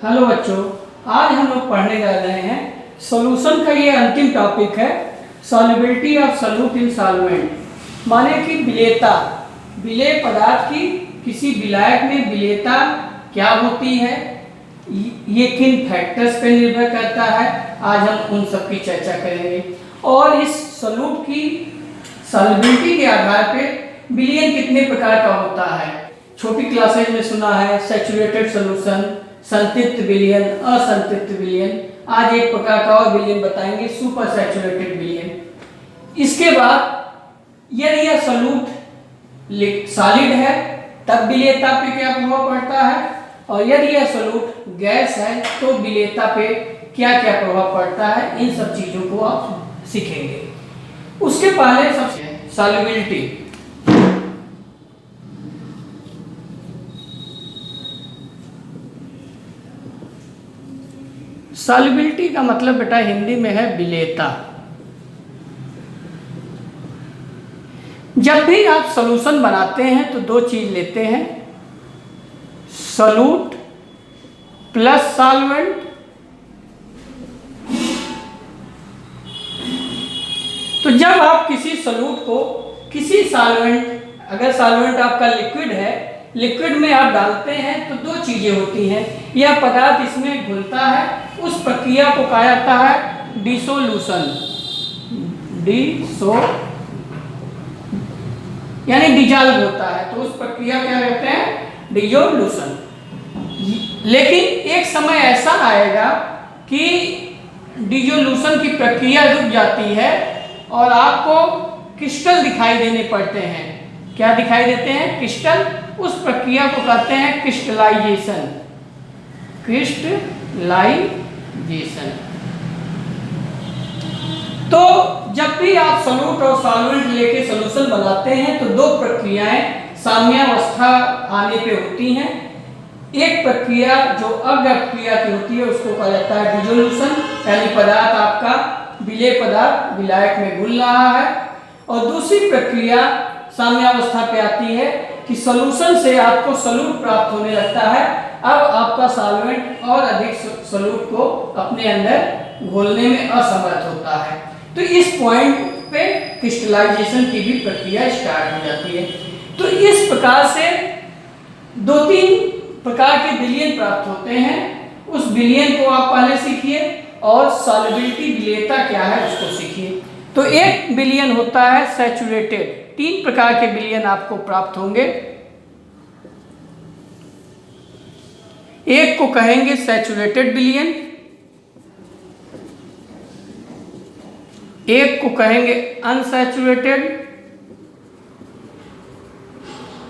Hello बच्चों, आज हम लोग पढ़ने जा रहे हैं सॉल्यूशन का ये अंतिम टॉपिक है solubility of solute in solvent. माने कि विलेयता, विलेय पदार्थ की किसी विलायक में विलेयता क्या होती है, ये किन फैक्टर्स पे निर्भर करता है। आज हम उन सब की चर्चा करेंगे और इस सॉल्यूट की सॉल्युबिलिटी के आधार पे विलयन कितने प्रकार का होता है। छोटी क्लासेज में सुना है सैचुरेटेड सॉल्यूशन, संतृप्त विलयन, असंतृप्त विलयन। आज एक प्रकार का और विलयन बताएंगे, सुपर सैचुरेटेड विलयन। इसके बाद यदि यह सॉल्यूट सॉलिड है तब विलेयता पे क्या प्रभाव पड़ता है, और यदि यह सॉल्यूट गैस है तो विलेयता पे क्या क्या प्रभाव पड़ता है, इन सब चीजों को आप सीखेंगे। उसके पहले सबसे सॉल्युबिलिटी। सॉल्युबिलिटी का मतलब बेटा हिंदी में है विलेयता। जब भी आप सॉल्यूशन बनाते हैं तो दो चीज लेते हैं, सॉल्यूट प्लस सॉल्वेंट। तो जब आप किसी सॉल्यूट को किसी सॉल्वेंट, अगर सॉल्वेंट आपका लिक्विड है, लिक्विड में आप डालते हैं तो दो चीजें होती हैं, यह पदार्थ इसमें घुलता है, उस प्रक्रिया को कहा जाता है डिसोल्यूशन, यानी डिजॉल्व होता है, तो उस प्रक्रिया क्या कहते हैं, डिसोल्यूशन। लेकिन एक समय ऐसा आएगा कि डिसोल्यूशन की प्रक्रिया रुक जाती है और आपको क्रिस्टल दिखाई देने पड़ते हैं। क्या दिखाई देते हैं, क्रिस्टल। उस प्रक्रिया को कहते हैं क्रिस्टलाइजेशन, क्रिस्टलाइजेशन। तो जब भी आप सॉल्यूट और सॉल्वेंट लेके सॉल्यूशन बनाते हैं तो दो प्रक्रियाएं साम्यावस्था आने पे होती हैं। एक प्रक्रिया जो अव्यक्रिया की होती है उसको कहा जाता है डिसोल्यूशन, यानी पदार्थ आपका विलेय पदार्थ विलायक में घुल रहा है, और दूसरी प्रक्रिया साम्यावस्था पे आती है कि सॉल्यूशन से आपको सॉल्यूट प्राप्त होने लगता है। अब आपका सॉल्वेंट और अधिक सॉल्यूट को अपने अंदर घोलने में असमर्थ होता है, तो इस पॉइंट पे क्रिस्टलाइजेशन की भी प्रक्रिया स्टार्ट हो जाती है। तो इस प्रकार से दो तीन प्रकार के विलयन प्राप्त होते हैं। उस विलयन को आप पहले सीखिए और सॉल्युबिलिटी विलेयता क्या है उसको सीखिए। तो एक विलयन होता है सैचुरेटेड, तीन प्रकार के विलयन आपको प्राप्त होंगे। एक को कहेंगे सैचुरेटेड विलयन, एक को कहेंगे अनसैचुरेटेड,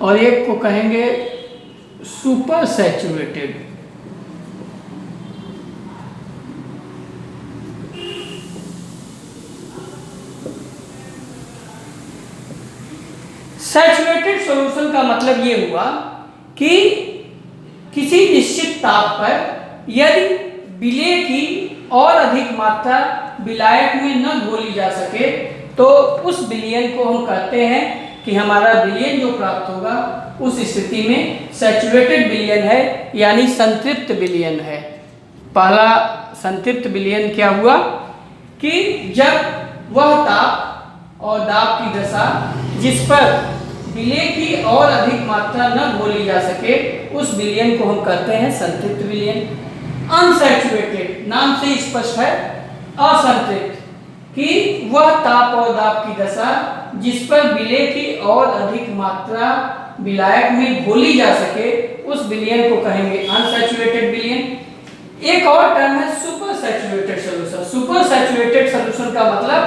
और एक को कहेंगे सुपर सैचुरेटेड। सैचुरेटेड सॉल्यूशन का मतलब ये हुआ कि किसी निश्चित ताप पर यदि विलेय की और अधिक मात्रा विलायक में न घोली जा सके तो उस विलयन को हम कहते हैं कि हमारा विलयन जो प्राप्त होगा उस स्थिति में सैचुरेटेड विलयन है, यानी संतृप्त विलयन है। पहला संतृप्त विलयन क्या हुआ कि जब वह ताप और दाब की दशा जिस पर विलेय की और अधिक मात्रा न घोली जा सके उस विलयन को हम कहते हैं संतृप्त विलयन। अनसैचुरेटेड नाम से स्पष्ट है, असंतृप्त, कि वह ताप और दाब की दशा जिस पर विलेय की और अधिक मात्रा विलायक में घोली जा सके उस विलयन को कहेंगे अनसैचुरेटेड विलयन। एक और टर्म है super saturated solution. Super saturated solution का मतलब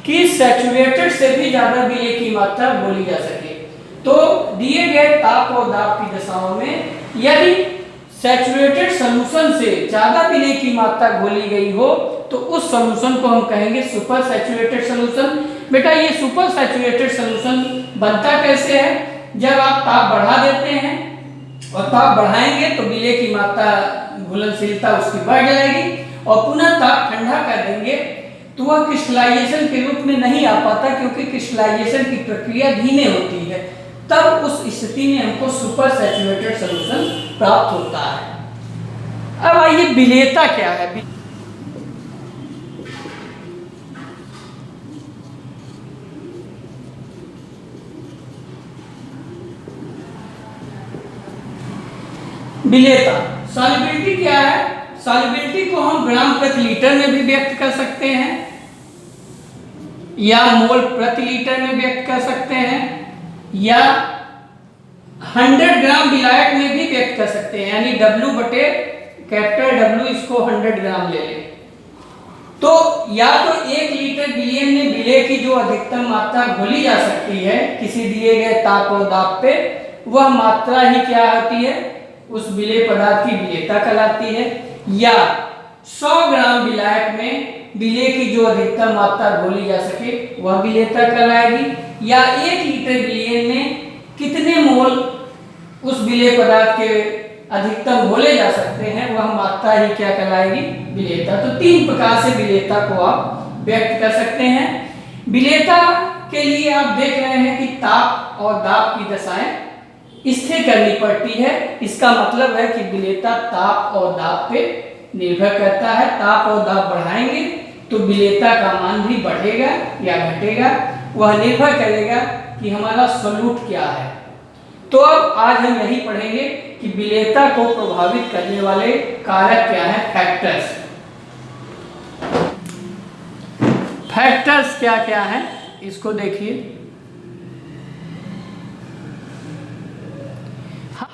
कि सैचुरेटेड से भी ज्यादा विलेय की मात्रा घोली जा सके। तो दिए गए ताप और दाब की दशाओं में यदि सैचुरेटेड सॉल्यूशन से ज्यादा विलेय की मात्रा घोली गई हो तो उस सॉल्यूशन को हम कहेंगे सुपर सैचुरेटेड सॉल्यूशन। बेटा ये सुपर सैचुरेटेड सॉल्यूशन बनता कैसे है, जब आप ताप बढ़ा देते हैं और ताप बढ़ाएंगे तो विलेय की मात्रा घुलनशीलता उसकी बढ़ जाएगी, और पुनः ताप ठंडा कर देंगे तो वह क्रिस्टलाइजेशन के रूप में नहीं आ पाता, क्योंकि क्रिस्टलाइजेशन की प्रक्रिया धीमे होती है। तब उस स्थिति में हमको सुपर सैचुरेटेड सॉल्यूशन प्राप्त होता है। अब आइए विलेयता क्या है। विलेयता सॉल्युबिलिटी क्या है? सॉल्युबिलिटी को हम ग्राम प्रति लीटर में भी व्यक्त कर सकते हैं या मोल प्रति लीटर में व्यक्त कर सकते हैं या 100 ग्राम विलायक में भी व्यक्त कर सकते हैं, यानी W बटे कैपिटल W इसको 100 ग्राम ले लें तो या तो 1 लीटर विलयन में विलेय की जो अधिकतम मात्रा घोली जा सकती है किसी दिए गए ताप और दाब पे, वह मात्रा ही क्या होती है? उस विलेय पदार्थ की विलेयता कहलाती है। या 100 ग्राम विलायक में विलेय की जो अधिकतम मात्रा घोली जा सके वह विलेयता कहलाएगी। या 1 लीटर विलयन में कितने मोल उस विलेय पदार्थ के अधिकतम घोले जा सकते हैं वह मात्रा ही क्या कहलाएगी? विलेयता। तो 3 प्रकार से विलेयता को आप व्यक्त कर सकते हैं। विलेयता के लिए आप देख रहे हैं कि ताप और दाब की दशाएं स्थिर करनी पड़ती है। इसका मतलब है कि विलेयता ताप और दाब पे निर्भर करता है। ताप और दाब बढ़ाएंगे तो विलेयता का मान भी बढ़ेगा या घटेगा, वह निर्भर करेगा कि हमारा सोल्यूट क्या है। तो अब आज हम यही पढ़ेंगे कि विलेयता को प्रभावित करने वाले कारक क्या हैं, फैक्टर्स। फैक्टर्स क्या क्या हैं इसको देखिए।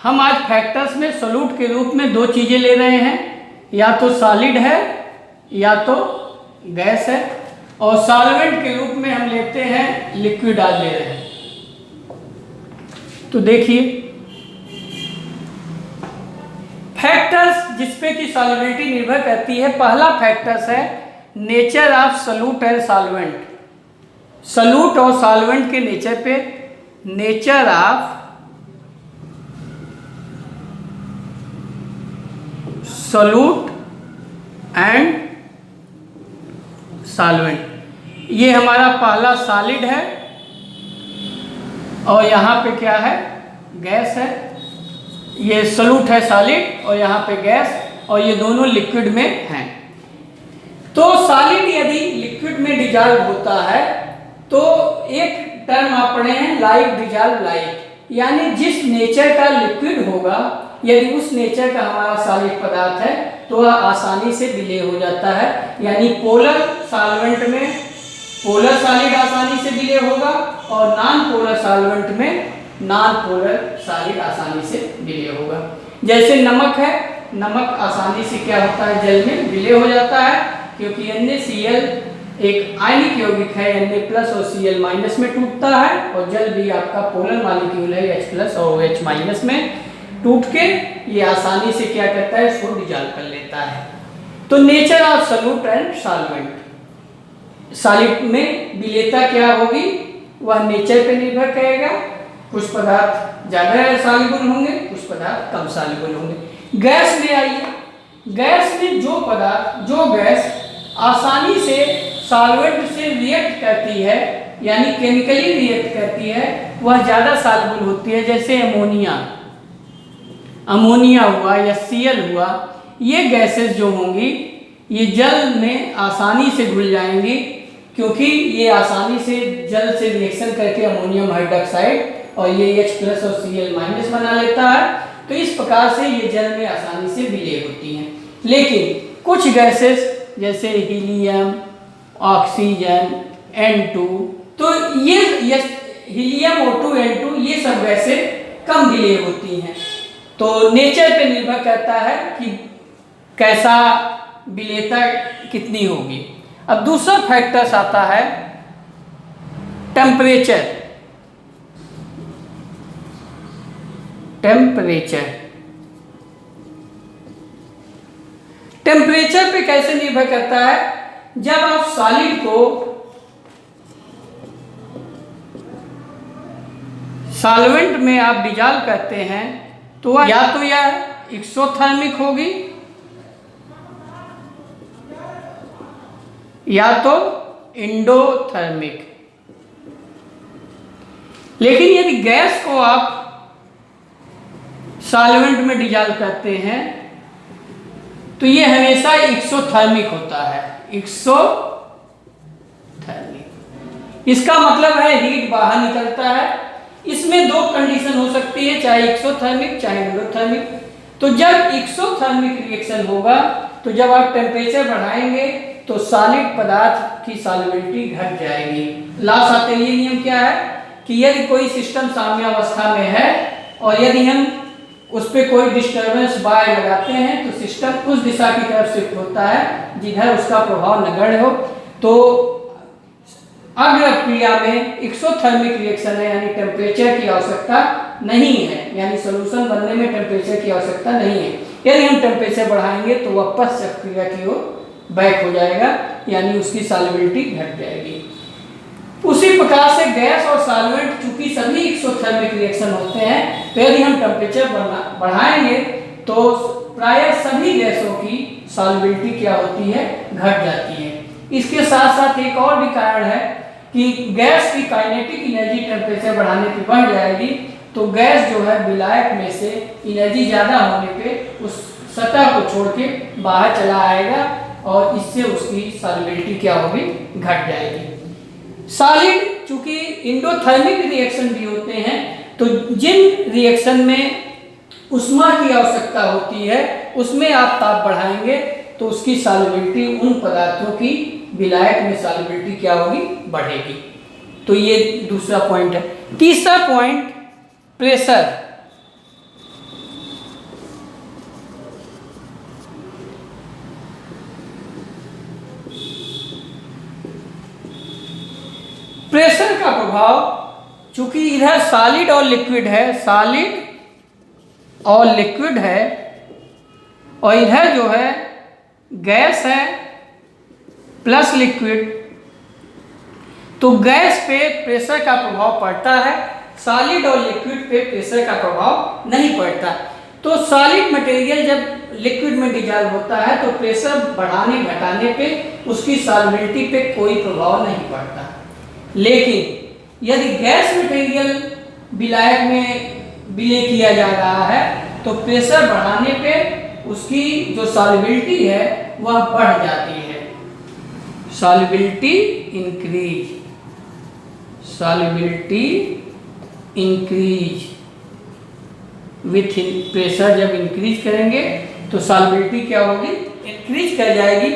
हम आज फैक्टर्स में सोल्यूट के रूप में 2 चीजें ले रहे हैं, या तो सॉलिड है या तो गैस है, और सॉल्वेंट के रूप में हम लेते हैं लिक्विड डाल ले रहे हैं। तो देखिए फैक्टर्स जिसपे कि सॉल्युबिलिटी निर्भर करती है, पहला फैक्टर्स है nature of solute and solvent. Solute और सॉल्वेंट के नेचर पे, nature of solute and solvent. ये हमारा पहला सॉलिड है और यहाँ पे क्या है? गैस है। ये सोल्यूट है सॉलिड और यहाँ पे गैस, और ये दोनों लिक्विड में हैं। तो सॉलिड यदि लिक्विड में डिजॉल्व होता है तो एक टर्म आप पढ़े हैं लाइक डिजॉल्व लाइक, यानी जिस नेचर का लिक्विड होगा यदि उस नेचर का हमारा सॉलिड पदार्थ है तो वह आसानी से विलेय हो जाता है। यानी पोलर सॉल्वेंट में पोलर सॉलिड आसानी से विलेय होगा और नॉन पोलर सॉल्वेंट में नॉन पोलर सॉलिड आसानी से विलेय होगा। जैसे नमक है, नमक आसानी से क्या होता है? जल में विलेय हो जाता है, क्योंकि NaCl एक आयनिक यौगिक है, Na+ और Cl- में टूटता है, और जल भी आपका पोलर मॉलिक्यूल है H+ और OH- में टूट के ये आसानी से क्या करता है? इसको डिजॉल्व कर लेता है। तो nature of solute and solvent. Solid में विलेयता क्या होगी वह नेचर पे निर्भर करेगा। कुछ पदार्थ ज्यादा सॉल्युबल होंगे, कुछ पदार्थ कम सॉल्युबल होंगे। गैस में आइए, गैस में जो गैस आसानी से सॉल्वेंट से रिएक्ट करती है, यानी केमिकली रिएक्ट करती है, वह ज्यादा सॉल्युबल होती है। जैसे अमोनिया हुआ या Cl हुआ, ये गैसेस जो होंगी ये जल में आसानी से घुल जाएंगी, क्योंकि ये आसानी से जल से रिएक्शन करके अमोनियम हाइड्रोक्साइड और ये H+ और Cl- बना लेता है। तो इस प्रकार से ये जल में आसानी से विलेय होती हैं। लेकिन कुछ गैसेस जैसे हीलियम, ऑक्सीजन, N2, तो ये हीलियम, O2, N2 ये सब गैसें कम विलेय होती हैं। तो नेचर पे निर्भर करता है कि कैसा विलेयता कितनी होगी। अब दूसरा फैक्टर्स आता है टेम्परेचर। टेम्परेचर पे कैसे निर्भर करता है? जब आप सॉलिड को सॉल्वेंट में आप डिजॉल्व करते हैं तो या तो यह एक्सोथर्मिक होगी या तो एंडोथर्मिक। लेकिन यदि गैस को आप सॉल्वेंट में डिजॉल्व करते हैं तो ये हमेशा एक्सोथर्मिक होता है, एक्सोथर्मिक। इसका मतलब है हीट बाहर निकलता है। इसमें दो कंडीशन हो सकती है, चाहे एक्सोथर्मिक चाहे एंडोथर्मिक। तो जब एक्सोथर्मिक रिएक्शन होगा तो जब आप टेम्परेचर बढ़ाएंगे तो सॉलिड पदार्थ की सॉल्युबिलिटी घट जाएगी। ला-साल्टेनियन नियम क्या है कि यदि कोई सिस्टम साम्यावस्था में है और यदि हम उस पर कोई डिस्टर्बेंस बाय लगाते हैं तो सिस्टम उस दिशा की तरफ शिफ्ट होता है जिधर उसका प्रभाव नगण्य हो। तो अग्र क्रिया में एक्सोथर्मिक रिएक्शन है, यानी टेम्परेचर की आवश्यकता नहीं है, यानी सॉल्यूशन बनने में टेम्परेचर की आवश्यकता नहीं है। यदि हम टेम्परेचर बढ़ाएंगे तो वापस क्रिया की ओर बैक हो जाएगा, यानी उसकी सॉल्युबिलिटी घट जाएगी। उसी प्रकार से गैस और सॉल्वेंट चूंकि सभी एक्सोथर्मिक रिएक्शन होते हैं, तो यदि हम टेम्परेचर बढ़ाएंगे तो प्रायः सभी गैसों की सॉल्युबिलिटी क्या होती है, घट जाती है। इसके साथ साथ एक और भी कारण है कि गैस की काइनेटिक एनर्जी टेम्परेचर बढ़ाने पे बढ़ जाएगी, तो गैस जो है विलायक में से एनर्जी ज़्यादा होने पे उस सतह को छोड़ के बाहर चला आएगा और इससे उसकी सॉल्युबिलिटी क्या होगी, घट जाएगी। सॉलिड चूंकि एंडोथर्मिक रिएक्शन भी होते हैं, तो जिन रिएक्शन में उष्मा की आवश्यकता होती है उसमें आप ताप बढ़ाएंगे तो उसकी सॉल्युबिलिटी उन पदार्थों की विलायक में सॉल्युबिलिटी क्या होगी, बढ़ेगी। तो ये दूसरा पॉइंट है। तीसरा पॉइंट प्रेशर। प्रेशर का प्रभाव, चूंकि इधर सॉलिड और लिक्विड है, सॉलिड और लिक्विड है, और इधर जो है गैस है प्लस लिक्विड, तो गैस पे प्रेशर का प्रभाव पड़ता है, सॉलिड और लिक्विड पे प्रेशर का प्रभाव नहीं पड़ता। तो सॉलिड मटेरियल जब लिक्विड में डिजॉल्व होता है तो प्रेशर बढ़ाने घटाने पे उसकी सॉल्युबिलिटी पे कोई प्रभाव नहीं पड़ता। लेकिन यदि गैस मटेरियल विलायक में विलय किया जा रहा है तो प्रेशर बढ़ाने पे उसकी जो सॉल्युबिलिटी है वह बढ़ जाती है। Solubility increase, solubility increase with pressure. जब इंक्रीज करेंगे तो सॉल्युबिलिटी क्या होगी, इंक्रीज कर जाएगी।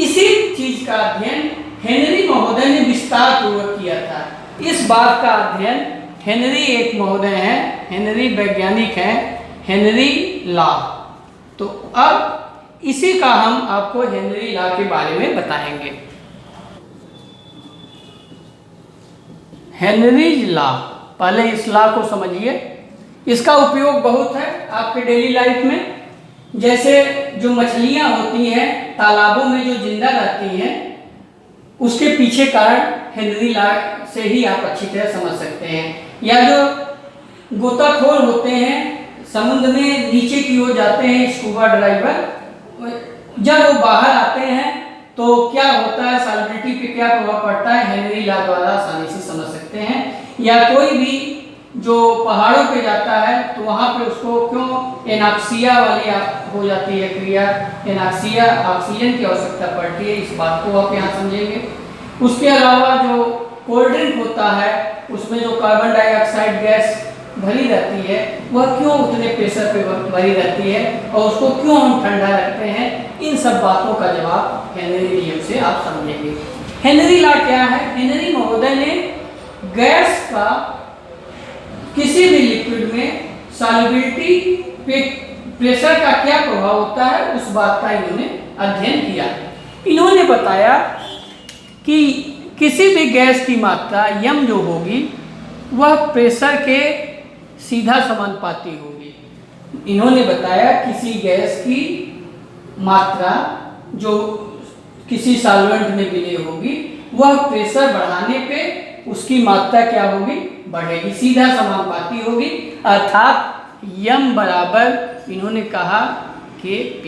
इसी चीज का अध्ययन हेनरी महोदय ने विस्तार पूर्वक किया था। इस बात का अध्ययन हेनरी एक महोदय हैं, हेनरी वैज्ञानिक हैं, हेनरी ला। तो अब इसी का हम आपको हेनरी ला के बारे में बताएंगे। हेनरीज ला, पहले इस ला को समझिए। इसका उपयोग बहुत है आपके डेली लाइफ में। जैसे जो मछलियां होती हैं तालाबों में जो जिंदा रहती हैं, उसके पीछे कारण हेनरी ला से ही आप अच्छी तरह समझ सकते हैं। या जो गोताखोर होते हैं समुद्र में नीचे की ओर जाते हैं, स्कूबा डाइवर, जब वो बाहर आते हैं तो क्या होता है, सॉल्युबिलिटी पे क्या प्रभाव पड़ता है, हेनरी ला द्वारा आसानी से समझ सकते हैं। या कोई भी जो पहाड़ों पे जाता है तो वहाँ पे उसको क्यों एनाक्सिया वाली हो जाती है क्रिया, एनाक्सिया, ऑक्सीजन की आवश्यकता पड़ती है, इस बात को आप यहाँ समझेंगे। उसके अलावा जो कोल्ड ड्रिंक होता है उसमें जो कार्बन डाइऑक्साइड गैस भरी रहती है वह क्यों उतने प्रेशर पे भरी रहती है और उसको क्यों हम ठंडा रखते हैं, इन सब बातों का जवाब हेनरी नियम से आप समझेंगे। हेनरी ला क्या है, हेनरी महोदय ने गैस का किसी भी लिक्विड में सॉल्युबिलिटी पे प्रेशर का क्या प्रभाव होता है उस बात का इन्होंने अध्ययन किया। इन्होंने बताया कि किसी भी गैस की मात्रा यम जो होगी वह प्रेशर के सीधा समानुपाती होगी। इन्होंने बताया किसी गैस की मात्रा जो किसी सॉल्वेंट में विलय होगी वह प्रेशर बढ़ाने पे उसकी मात्रा क्या होगी, बढ़ेगी, सीधा समानुपाती होगी। अर्थात यम बराबर इन्होंने कहा Kp।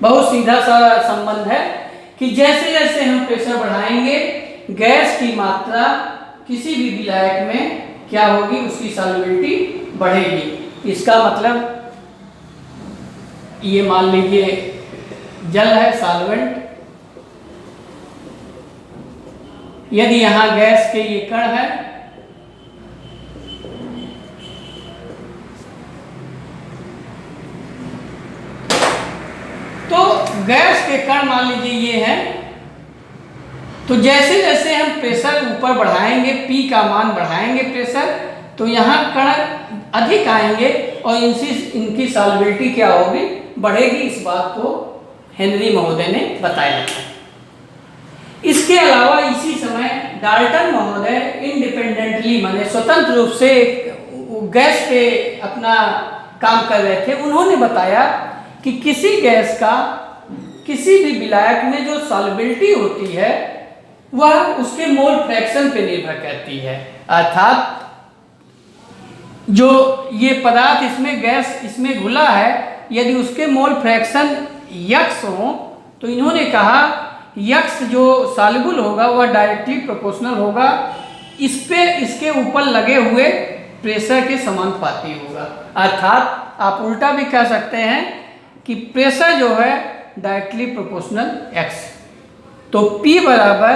बहुत सीधा सा संबंध है कि जैसे जैसे हम प्रेशर बढ़ाएंगे गैस की मात्रा किसी भी विलायक में क्या होगी, उसकी सॉल्युबिलिटी बढ़ेगी। इसका मतलब ये मान लीजिए जल है, सॉल्वेंट। यदि यहां गैस के ये कण है, तो गैस के कण मान लीजिए ये है, तो जैसे जैसे हम प्रेशर ऊपर बढ़ाएंगे, P का मान बढ़ाएंगे प्रेशर, तो यहाँ कण अधिक आएंगे और इनकी सॉल्युबिलिटी क्या होगी, बढ़ेगी। इस बात को हेनरी महोदय ने बताया था। इसके अलावा इसी समय डाल्टन महोदय इंडिपेंडेंटली माने स्वतंत्र रूप से गैस पे अपना काम कर रहे थे। उन्होंने बताया कि किसी गैस का किसी भी विलायक में जो सॉल्युबिलिटी होती है वह उसके मोल फ्रैक्शन पे निर्भर करती है। अर्थात जो ये पदार्थ इसमें गैस इसमें घुला है, यदि उसके मोल फ्रैक्शन यक्स हो, तो इन्होंने कहा यक्स जो सॉल्युबल होगा वह डायरेक्टली प्रोपोर्शनल होगा इस पे इसके ऊपर लगे हुए प्रेशर के समानुपाती होगा। अर्थात आप उल्टा भी कह सकते हैं कि प्रेशर जो है डायरेक्टली प्रोपोर्शनल एक्स। तो P बराबर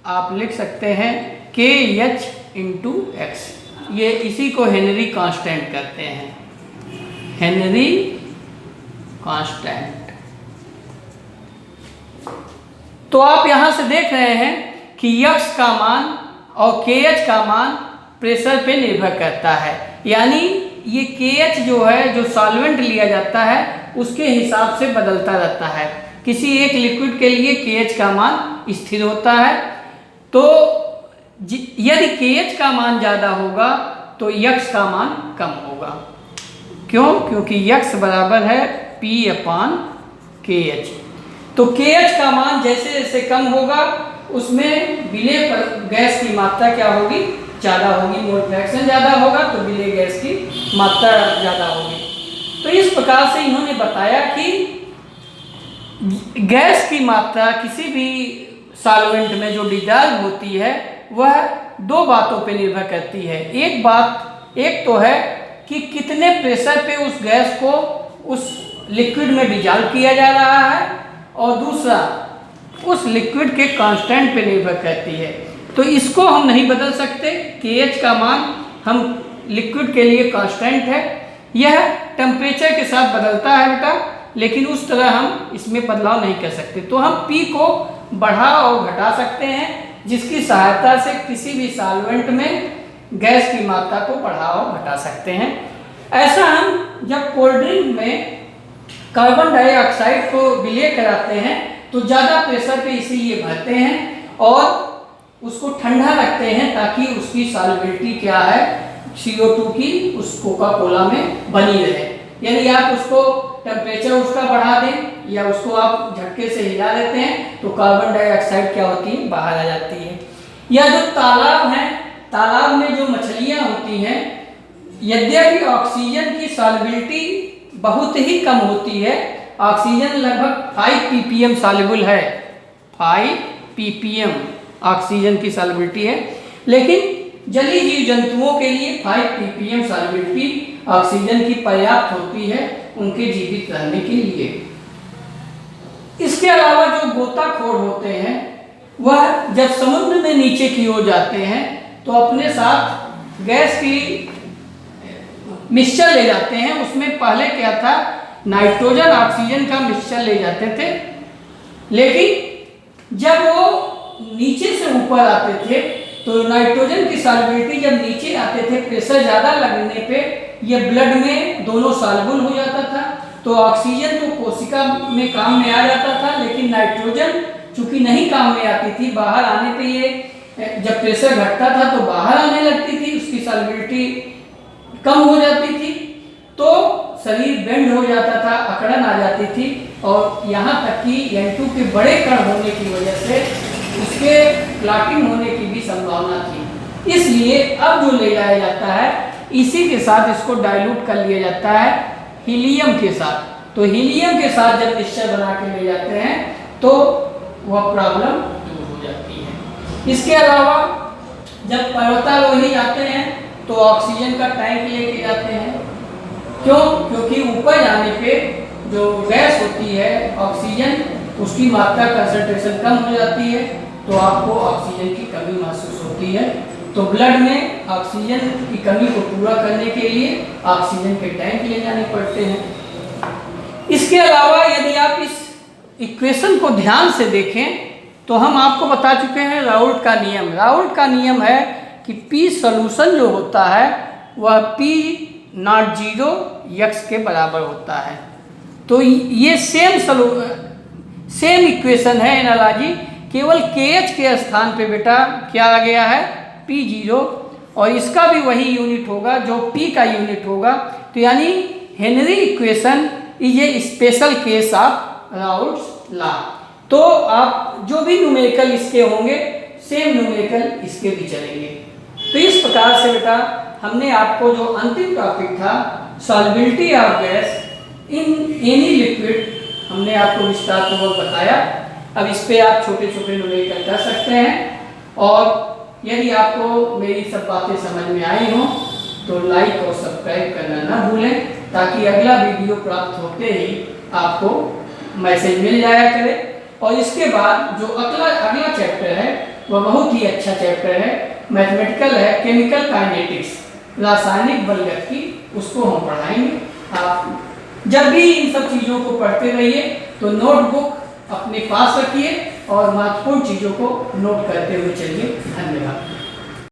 आप लिख सकते हैं KH इंटू एक्स। ये इसी को हेनरी कांस्टेंट कहते हैं, हेनरी कांस्टेंट। तो आप यहां से देख रहे हैं कि यक्स का मान और KH का मान प्रेशर पे निर्भर करता है। यानी ये KH जो है, जो सॉल्वेंट लिया जाता है, उसके हिसाब से बदलता रहता है। किसी एक लिक्विड के लिए KH का मान स्थिर होता है, तो यदि KH का मान ज़्यादा होगा तो यक्स का मान कम होगा। क्यों? क्योंकि यक्स बराबर है P/KH। तो KH का मान जैसे जैसे कम होगा उसमें विलेय गैस की मात्रा क्या होगी, ज़्यादा होगी। मोल फ्रैक्शन ज़्यादा होगा तो विलेय गैस की मात्रा ज़्यादा होगी। तो इस प्रकार से इन्होंने बताया कि गैस की मात्रा किसी भी सॉल्वेंट में जो डिजॉल्व होती है वह दो बातों पर निर्भर करती है। एक तो है कि कितने प्रेशर पे उस गैस को उस लिक्विड में डिजॉल्व किया जा रहा है, और दूसरा उस लिक्विड के कांस्टेंट पे निर्भर करती है। तो इसको हम नहीं बदल सकते। KH का मान हम लिक्विड के लिए कांस्टेंट है, यह टेम्परेचर के साथ बदलता है बेटा, लेकिन उस तरह हम इसमें बदलाव नहीं कर सकते। तो हम P को बढ़ा और घटा सकते हैं, जिसकी सहायता से किसी भी सॉल्वेंट में गैस की मात्रा को बढ़ा और घटा सकते हैं। ऐसा हम जब कोल्ड ड्रिंक में कार्बन डाइऑक्साइड को विलय कराते हैं तो ज़्यादा प्रेशर पे इसीलिए भरते हैं और उसको ठंडा रखते हैं ताकि उसकी सॉल्युबिलिटी क्या है, CO2 की उस कोका कोला में बनी रहे। यदि आप उसको टेम्परेचर उसका बढ़ा दें या उसको आप झटके से हिला देते हैं तो कार्बन डाइऑक्साइड क्या होती है, बाहर आ जाती है। या जो तालाब हैं, तालाब में जो मछलियाँ होती हैं, यद्यपि ऑक्सीजन की सॉल्युबिलिटी बहुत ही कम होती है, ऑक्सीजन लगभग 5 ppm सॉल्युबल है, 5 ppm ऑक्सीजन की सॉल्युबिलिटी है, लेकिन जलीय जीव जंतुओं के लिए 5 ppm सॉल्युबिलिटी ऑक्सीजन की पर्याप्त होती है उनके जीवित रहने के लिए। इसके अलावा जो गोताखोर होते हैं वह जब समुद्र में नीचे की ओर जाते हैं तो अपने साथ गैस की मिक्सचर ले जाते हैं। उसमें पहले क्या था, नाइट्रोजन ऑक्सीजन का मिक्सचर ले जाते थे, लेकिन जब वो नीचे से ऊपर आते थे तो नाइट्रोजन की सॉल्युबिलिटी जब नीचे आते थे, प्रेशर ज़्यादा लगने पे ये ब्लड में दोनों सॉल्युबल हो जाता था। तो ऑक्सीजन तो कोशिका में काम में आ जाता था, लेकिन नाइट्रोजन चूंकि नहीं काम में आती थी, बाहर आने पे ये जब प्रेशर घटता था तो बाहर आने लगती थी, उसकी सॉल्युबिलिटी कम हो जाती थी, तो शरीर बेंड हो जाता था, अकड़न आ जाती थी, और यहाँ तक कि N2 के बड़े कण होने की वजह से उसके क्लॉटिंग होने की भी संभावना थी। इसलिए अब जो ले जाया जाता है इसी के साथ इसको डाइल्यूट कर लिया जाता है हीलियम के साथ। तो हीलियम के साथ जब मिक्सचर बना के ले जाते हैं तो वह प्रॉब्लम दूर हो जाती है। इसके अलावा जब पर्वतारोही जाते हैं तो ऑक्सीजन का टैंक लेके जाते हैं। क्यों? क्योंकि ऊपर जाने पे जो गैस होती है ऑक्सीजन, उसकी मात्रा कंसंट्रेशन कम हो जाती है तो आपको ऑक्सीजन की कमी महसूस होती है। तो ब्लड में ऑक्सीजन की कमी को पूरा करने के लिए ऑक्सीजन के टैंक ले जाने पड़ते हैं। इसके अलावा यदि आप इस इक्वेशन को ध्यान से देखें तो हम आपको बता चुके हैं राउल्ट का नियम। राउल्ट का नियम है कि पी सॉल्यूशन जो होता है वह पी नॉट जीरो यक्स के बराबर होता है। तो ये सेम इक्वेशन है एनालॉजी, केवल KH के स्थान पे बेटा क्या आ गया है P0, और इसका भी वही यूनिट होगा जो P का यूनिट होगा। तो यानी Henry equation is a special case of Raoult's law. तो आप जो भी न्यूमेरिकल इसके होंगे सेम न्यूमेरिकल इसके भी चलेंगे। तो इस प्रकार से बेटा हमने आपको जो अंतिम टॉपिक था solubility of gas in any liquid हमने आपको विस्तार पूर्वक बताया। अब इस पे आप छोटे छोटे न्यूमेरिकल कर सकते हैं, और यदि आपको मेरी सब बातें समझ में आई हो तो लाइक और सब्सक्राइब करना ना भूलें, ताकि अगला वीडियो प्राप्त होते ही आपको मैसेज मिल जाया करे। और इसके बाद जो अगला चैप्टर है वह बहुत ही अच्छा चैप्टर है, मैथमेटिकल है, केमिकल काइनेटिक्स, रासायनिक बलगति, उसको हम पढ़ाएंगे। आप जब भी इन सब चीज़ों को पढ़ते रहिए तो नोटबुक अपने पास रखिए और महत्वपूर्ण चीज़ों को नोट करते हुए चलिए। धन्यवाद।